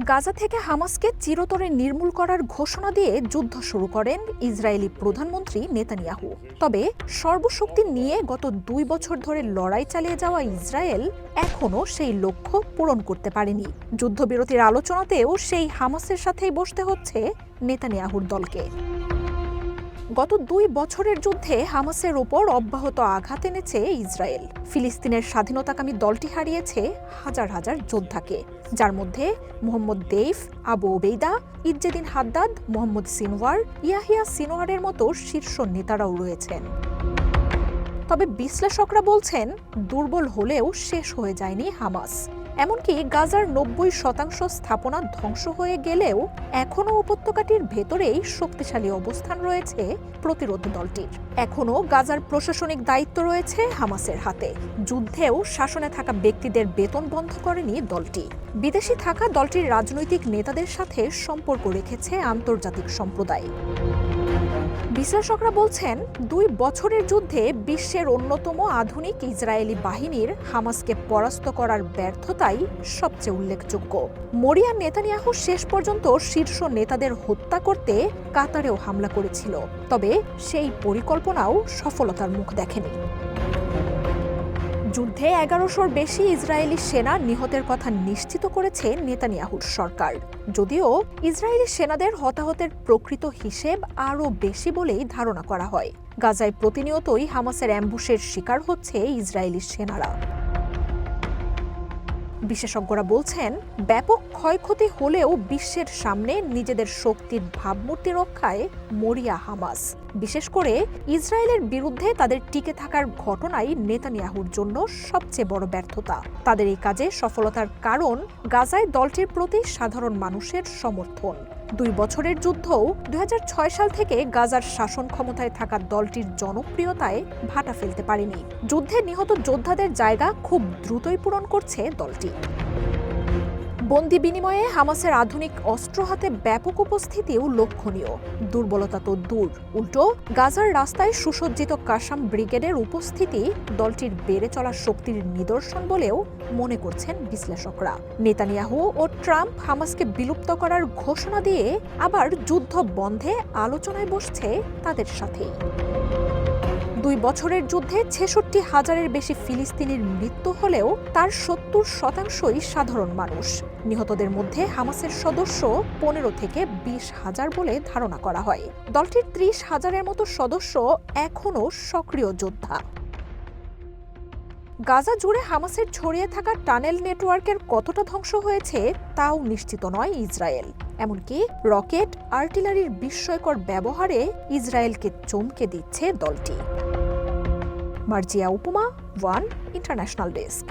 গাজা থেকে হামাসকে চিরতরে নির্মূল করার ঘোষণা দিয়ে যুদ্ধ শুরু করেন ইসরায়েলি প্রধানমন্ত্রী নেতানিয়াহু। তবে সর্বশক্তি নিয়ে গত 2 বছর ধরে লড়াই চালিয়ে যাওয়া ইসরায়েল এখনও সেই লক্ষ্য পূরণ করতে পারেনি। যুদ্ধবিরতির আলোচনাতেও সেই হামাসের সাথেই বসতে হচ্ছে নেতানিয়াহুর দলকে। গত 2 বছরের যুদ্ধে হামাসের ওপর অব্যাহত আঘাত এনেছে ইসরায়েল। ফিলিস্তিনের স্বাধীনতাকামী দলটি হারিয়েছে হাজার হাজার যোদ্ধাকে, যার মধ্যে মোহাম্মদ দেইফ, আবু ওবেইদা, ইজ্জেদিন হাদ্দাদ, মোহাম্মদ সিনওয়ার, ইয়াহিয়া সিনোয়ারের মতো শীর্ষ নেতারাও রয়েছেন। তবে বিশ্লেষকরা বলছেন, দুর্বল হলেও শেষ হয়ে যায়নি হামাস। এমনকি গাজার 90% স্থাপনা ধ্বংস হয়ে গেলেও এখনও উপত্যকাটির ভেতরেই শক্তিশালী অবস্থান রয়েছে প্রতিরোধ দলটির। এখনও গাজার প্রশাসনিক দায়িত্ব রয়েছে হামাসের হাতে। যুদ্ধেও শাসনে থাকা ব্যক্তিদের বেতন বন্ধ করেনি দলটি। বিদেশি থাকা দলটির রাজনৈতিক নেতাদের সাথে সম্পর্ক রেখেছে আন্তর্জাতিক সম্প্রদায়। বিশ্লেষকরা বলছেন, 2 বছরের যুদ্ধে বিশ্বের অন্যতম আধুনিক ইসরায়েলি বাহিনীর হামাসকে পরাস্ত করার ব্যর্থতাই সবচেয়ে উল্লেখযোগ্য। মরিয়া নেতানিয়াহু শেষ পর্যন্ত শীর্ষ নেতাদের হত্যা করতে কাতারেও হামলা করেছিল, তবে সেই পরিকল্পনাও সফলতার মুখ দেখেনি। যুদ্ধে 1100-র বেশি ইসরায়েলি সেনা নিহতের কথা নিশ্চিত করেছে নেতানিয়াহুর সরকার। যদিও ইসরায়েলি সেনাদের হতাহতের প্রকৃত হিসেব আরও বেশি বলেই ধারণা করা হয়। গাজায় প্রতিনিয়তই হামাসের অ্যাম্বুশের শিকার হচ্ছে ইসরায়েলি সেনারা। বিশেষজ্ঞরা বলছেন, ব্যাপক ক্ষয়ক্ষতি হলেও বিশ্বের সামনে নিজেদের শক্তির ভাবমূর্তি রক্ষায় মরিয়া হামাস। বিশেষ করে ইসরায়েলের বিরুদ্ধে তাদের টিকে থাকার ঘটনাই নেতানিয়াহুর জন্য সবচেয়ে বড় ব্যর্থতা। তাদের এই কাজে সফলতার কারণ গাজায় দলটির প্রতি সাধারণ মানুষের সমর্থন। 2 বছরের যুদ্ধও 2006 সাল থেকে গাজার শাসন ক্ষমতায় থাকা দলটির জনপ্রিয়তায় ভাটা ফেলতে পারেনি। যুদ্ধে নিহত যোদ্ধাদের জায়গা খুব দ্রুতই পূরণ করছে দলটি। বন্দি বিনিময়ে হামাসের আধুনিক অস্ত্র হাতে ব্যাপক উপস্থিতিও লক্ষণীয়। দুর্বলতা তো দূর, উল্টো গাজার রাস্তায় সুসজ্জিত কাসাম ব্রিগেডের উপস্থিতি দলটির বেড়ে চলা শক্তির নিদর্শন বলেও মনে করছেন বিশ্লেষকরা। নেতানিয়াহু ও ট্রাম্প হামাসকে বিলুপ্ত করার ঘোষণা দিয়ে আবার যুদ্ধ বন্ধে আলোচনায় বসছে তাদের সাথেই। 2 বছরের যুদ্ধে 66,000-এর বেশি ফিলিস্তিনির মৃত্যু হলেও তার 70%ই সাধারণ মানুষ। নিহতদের মধ্যে হামাসের সদস্য 15 থেকে 20,000 বলে ধারণা করা হয়। দলটির 30,000-এর মতো সদস্য এখনও সক্রিয় যোদ্ধা। গাজা জুড়ে হামাসের ছড়িয়ে থাকা টানেল নেটওয়ার্কের কতটা ধ্বংস হয়েছে তাও নিশ্চিত নয় ইসরায়েল। এমনকি রকেট, আর্টিলারির বিস্ময়কর ব্যবহারে ইসরায়েলকে চমকে দিচ্ছে দলটি। মার্জিয়া উপমা, ওয়ান ইন্টারন্যাশনাল ডেস্ক।